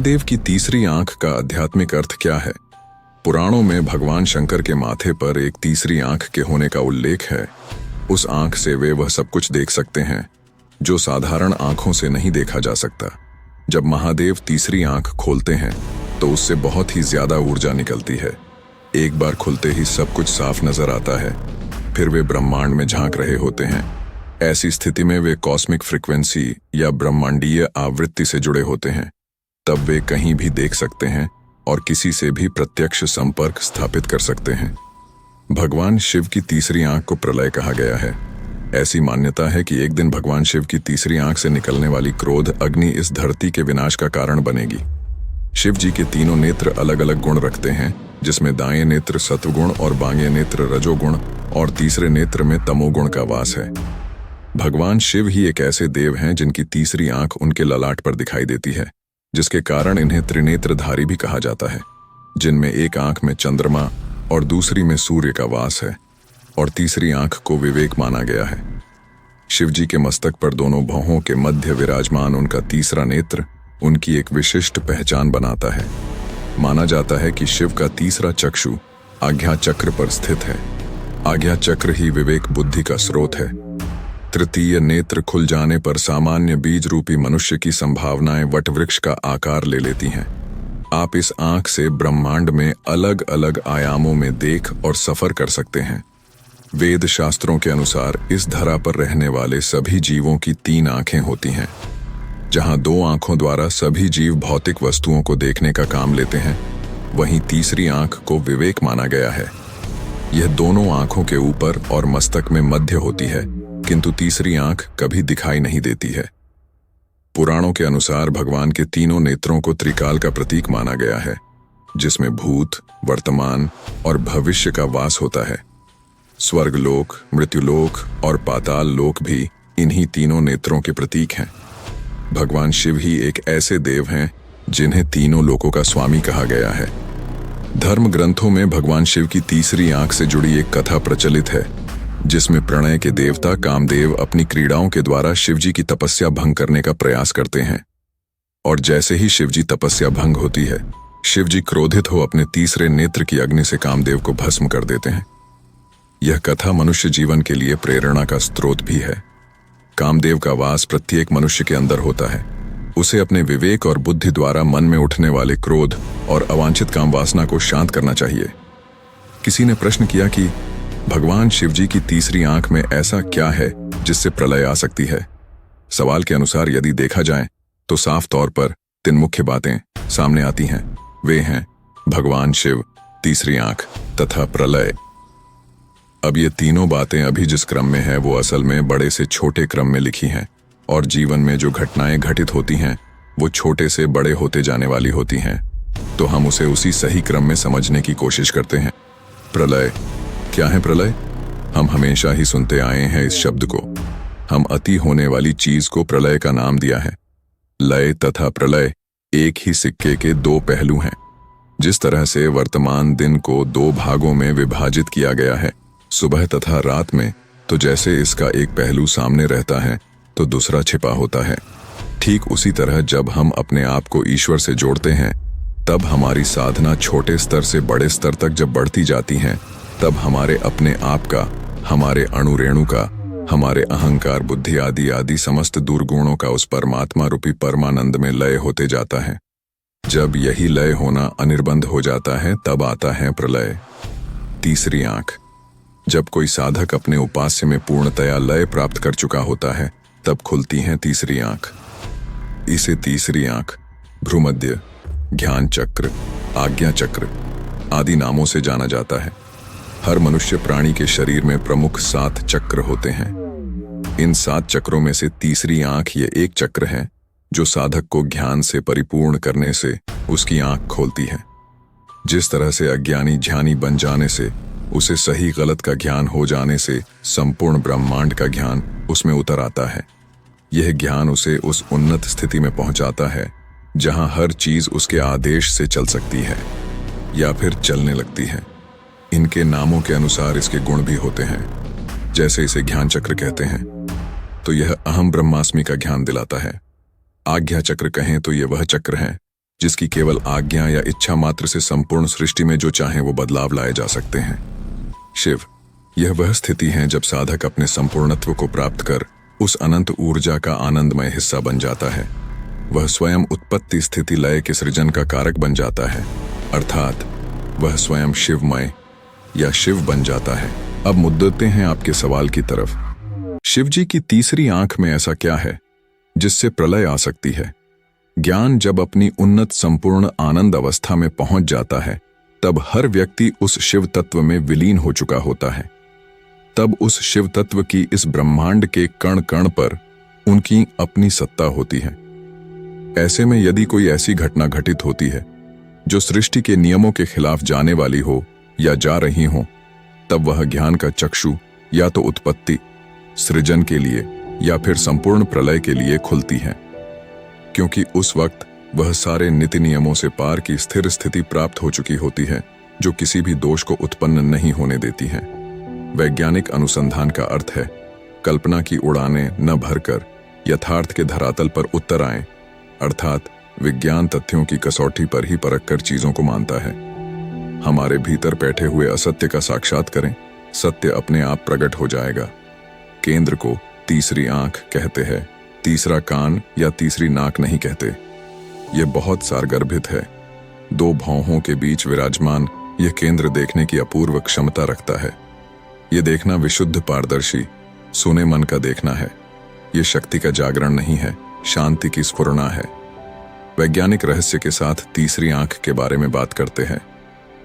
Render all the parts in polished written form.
महादेव की तीसरी आंख का आध्यात्मिक अर्थ क्या है? पुराणों में भगवान शंकर के माथे पर एक तीसरी आंख के होने का उल्लेख है। उस आंख से वे वह सब कुछ देख सकते हैं जो साधारण आंखों से नहीं देखा जा सकता। जब महादेव तीसरी आंख खोलते हैं तो उससे बहुत ही ज्यादा ऊर्जा निकलती है। एक बार खुलते ही सब कुछ साफ नजर आता है। फिर वे ब्रह्मांड में झांक रहे होते हैं। ऐसी स्थिति में वे कॉस्मिक फ्रीक्वेंसी या ब्रह्मांडीय आवृत्ति से जुड़े होते हैं। तब वे कहीं भी देख सकते हैं और किसी से भी प्रत्यक्ष संपर्क स्थापित कर सकते हैं। भगवान शिव की तीसरी आंख को प्रलय कहा गया है। ऐसी मान्यता है कि एक दिन भगवान शिव की तीसरी आंख से निकलने वाली क्रोध अग्नि इस धरती के विनाश का कारण बनेगी। शिव जी के तीनों नेत्र अलग अलग गुण रखते हैं, जिसमें दाएं नेत्र सत्वगुण और बाएं नेत्र रजोगुण और तीसरे नेत्र में तमोगुण का वास है। भगवान शिव ही एक ऐसे देव हैं जिनकी तीसरी आंख उनके ललाट पर दिखाई देती है, जिसके कारण इन्हें त्रिनेत्रधारी भी कहा जाता है, जिनमें एक आंख में चंद्रमा और दूसरी में सूर्य का वास है और तीसरी आंख को विवेक माना गया है। शिव जी के मस्तक पर दोनों भौहों के मध्य विराजमान उनका तीसरा नेत्र उनकी एक विशिष्ट पहचान बनाता है। माना जाता है कि शिव का तीसरा चक्षु आज्ञा चक्र पर स्थित है। आज्ञा चक्र ही विवेक बुद्धि का स्रोत है। तृतीय नेत्र खुल जाने पर सामान्य बीज रूपी मनुष्य की संभावनाएं वटवृक्ष का आकार ले लेती हैं। आप इस आंख से ब्रह्मांड में अलग अलग आयामों में देख और सफर कर सकते हैं। वेद शास्त्रों के अनुसार इस धरा पर रहने वाले सभी जीवों की 3 आंखें होती हैं। जहां 2 आंखों द्वारा सभी जीव भौतिक वस्तुओं को देखने का काम लेते हैं, वहीं तीसरी आंख को विवेक माना गया है। यह दोनों आंखों के ऊपर और मस्तक में मध्य होती है, किंतु तीसरी आंख कभी दिखाई नहीं देती है। पुराणों के अनुसार भगवान के तीनों नेत्रों को त्रिकाल का प्रतीक माना गया है, जिसमें भूत, वर्तमान और भविष्य का वास होता है। स्वर्गलोक, मृत्युलोक और पाताल लोक भी इन्हीं तीनों नेत्रों के प्रतीक हैं। भगवान शिव ही एक ऐसे देव हैं जिन्हें तीनों लोकों का स्वामी कहा गया है। धर्म ग्रंथों में भगवान शिव की तीसरी आंख से जुड़ी एक कथा प्रचलित है, जिसमें प्रणय के देवता कामदेव अपनी क्रीड़ाओं के द्वारा शिवजी की तपस्या भंग करने का प्रयास करते हैं। और जैसे ही शिवजी तपस्या भंग होती है, शिवजी क्रोधित हो अपने तीसरे नेत्र की अग्नि से कामदेव को भस्म कर देते हैं। यह कथा मनुष्य जीवन के लिए प्रेरणा का स्रोत भी है। कामदेव का वास प्रत्येक मनुष्य के अंदर होता है। उसे अपने विवेक और बुद्धि द्वारा मन में उठने वाले क्रोध और अवांछित काम वासना को शांत करना चाहिए। किसी ने प्रश्न किया कि भगवान शिवजी की तीसरी आंख में ऐसा क्या है जिससे प्रलय आ सकती है? सवाल के अनुसार यदि देखा जाए तो साफ तौर पर 3 मुख्य बातें सामने आती हैं। वे हैं भगवान शिव, तीसरी आंख तथा प्रलय। अब ये तीनों बातें अभी जिस क्रम में है वो असल में बड़े से छोटे क्रम में लिखी हैं, और जीवन में जो घटनाएं घटित होती हैं वो छोटे से बड़े होते जाने वाली होती हैं। तो हम उसे उसी सही क्रम में समझने की कोशिश करते हैं। प्रलय क्या है? प्रलय हम हमेशा ही सुनते आए हैं इस शब्द को। हम अति होने वाली चीज को प्रलय का नाम दिया है। लय तथा प्रलय एक ही सिक्के के 2 पहलू हैं। जिस तरह से वर्तमान दिन को 2 भागों में विभाजित किया गया है, सुबह तथा रात में, तो जैसे इसका एक पहलू सामने रहता है तो दूसरा छिपा होता है। ठीक उसी तरह जब हम अपने आप को ईश्वर से जोड़ते हैं, तब हमारी साधना छोटे स्तर से बड़े स्तर तक जब बढ़ती जाती है, तब हमारे अपने आप का, हमारे अणुरेणु का, हमारे अहंकार, बुद्धि आदि आदि समस्त दुर्गुणों का उस परमात्मा रूपी परमानंद में लय होते जाता है। जब यही लय होना अनिर्बंध हो जाता है, तब आता है प्रलय। तीसरी आंख जब कोई साधक अपने उपास्य में पूर्णतया लय प्राप्त कर चुका होता है, तब खुलती है तीसरी आंख। इसे तीसरी आंख, भ्रूमध्य, ज्ञान चक्र, आज्ञा चक्र आदि नामों से जाना जाता है। हर मनुष्य प्राणी के शरीर में प्रमुख 7 चक्र होते हैं। इन 7 चक्रों में से तीसरी आंख ये एक चक्र है जो साधक को ज्ञान से परिपूर्ण करने से उसकी आंख खोलती है। जिस तरह से अज्ञानी ज्ञानी बन जाने से, उसे सही गलत का ज्ञान हो जाने से संपूर्ण ब्रह्मांड का ज्ञान उसमें उतर आता है। यह ज्ञान उसे उस उन्नत स्थिति में पहुंचाता है जहां हर चीज उसके आदेश से चल सकती है या फिर चलने लगती है। इनके नामों के अनुसार इसके गुण भी होते हैं। जैसे इसे ज्ञान चक्र कहते हैं तो यह अहम ब्रह्मास्मि का ज्ञान दिलाता है। आज्ञा चक्र कहें तो यह वह चक्र है जिसकी केवल आज्ञा या इच्छा मात्र से संपूर्ण सृष्टि में जो चाहे वो बदलाव लाए जा सकते हैं। शिव, यह वह स्थिति है जब साधक अपने संपूर्णत्व को प्राप्त कर उस अनंत ऊर्जा का आनंदमय हिस्सा बन जाता है। वह स्वयं उत्पत्ति स्थिति लय के सृजन का कारक बन जाता है, अर्थात वह स्वयं शिवमय या शिव बन जाता है। अब मुद्दते हैं आपके सवाल की तरफ। शिवजी की तीसरी आंख में ऐसा क्या है जिससे प्रलय आ सकती है? ज्ञान जब अपनी उन्नत संपूर्ण आनंद अवस्था में पहुंच जाता है, तब हर व्यक्ति उस शिव तत्व में विलीन हो चुका होता है। तब उस शिव तत्व की इस ब्रह्मांड के कण कण पर उनकी अपनी सत्ता होती है। ऐसे में यदि कोई ऐसी घटना घटित होती है जो सृष्टि के नियमों के खिलाफ जाने वाली हो या जा रही हो, तब वह ज्ञान का चक्षु या तो उत्पत्ति, सृजन के लिए या फिर संपूर्ण प्रलय के लिए खुलती है, क्योंकि उस वक्त वह सारे नीति नियमों से पार की स्थिर स्थिति प्राप्त हो चुकी होती है, जो किसी भी दोष को उत्पन्न नहीं होने देती है। वैज्ञानिक अनुसंधान का अर्थ है कल्पना की उड़ानें न भरकर यथार्थ के धरातल पर उतर आएं, अर्थात विज्ञान तथ्यों की कसौटी पर ही परख कर चीजों को मानता है। हमारे भीतर बैठे हुए असत्य का साक्षात करें, सत्य अपने आप प्रकट हो जाएगा। केंद्र को तीसरी आंख कहते हैं, तीसरा कान या तीसरी नाक नहीं कहते। यह बहुत सारगर्भित है। दो भौहों के बीच विराजमान यह केंद्र देखने की अपूर्व क्षमता रखता है। यह देखना विशुद्ध पारदर्शी सुने मन का देखना है। यह शक्ति का जागरण नहीं है, शांति की स्फुरना है। वैज्ञानिक रहस्य के साथ तीसरी आंख के बारे में बात करते हैं।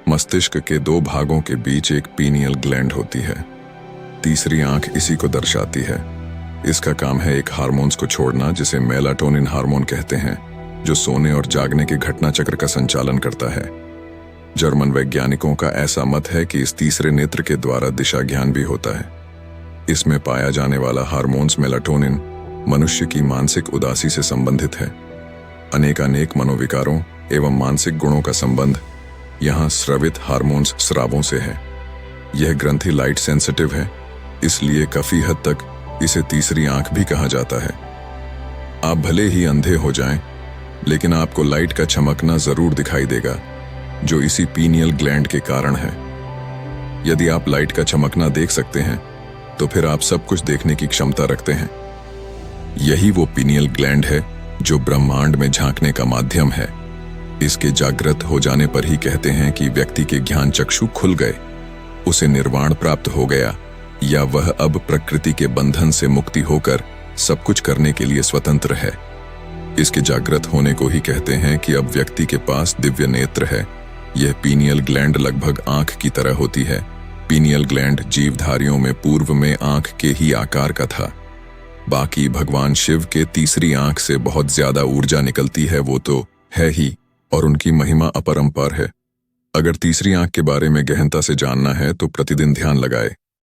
मस्तिष्क के दो भागों के बीच एक पीनियल ग्लैंड होती है। तीसरी आंख इसी को दर्शाती है। इसका काम है एक हार्मोन्स को छोड़ना जिसे मेलाटोनिन हार्मोन कहते हैं, जो सोने और जागने के घटना चक्र का संचालन करता है। जर्मन वैज्ञानिकों का ऐसा मत है कि इस तीसरे नेत्र के द्वारा दिशा ज्ञान भी होता है। इसमें पाया जाने वाला हार्मोन्स मेलाटोनिन मनुष्य की मानसिक उदासी से संबंधित है। अनेकानेक मनोविकारों एवं मानसिक गुणों का संबंध यहाँ स्रवित हार्मोन्स स्रावों से है। यह ग्रंथि लाइट सेंसिटिव है, इसलिए काफी हद तक इसे तीसरी आंख भी कहा जाता है। आप भले ही अंधे हो जाएं, लेकिन आपको लाइट का चमकना जरूर दिखाई देगा, जो इसी पीनियल ग्लैंड के कारण है। यदि आप लाइट का चमकना देख सकते हैं, तो फिर आप सब कुछ देखने की क्षमता रखते हैं। यही वो पीनियल ग्लैंड है जो ब्रह्मांड में झांकने का माध्यम है। इसके जागृत हो जाने पर ही कहते हैं कि व्यक्ति के ज्ञान चक्षु खुल गए, उसे निर्वाण प्राप्त हो गया, या वह अब प्रकृति के बंधन से मुक्ति होकर सब कुछ करने के लिए स्वतंत्र है। इसके जागृत होने को ही कहते हैं कि अब व्यक्ति के पास दिव्य नेत्र है। यह पीनियल ग्लैंड लगभग आंख की तरह होती है। पीनियल ग्लैंड जीवधारियों में पूर्व में आंख के ही आकार का था। बाकी भगवान शिव के तीसरी आंख से बहुत ज्यादा ऊर्जा निकलती है, वो तो है ही, और उनकी महिमा अपरंपार है। अगर तीसरी आंख के बारे में गहनता से जानना है तो प्रतिदिन ध्यान लगाए।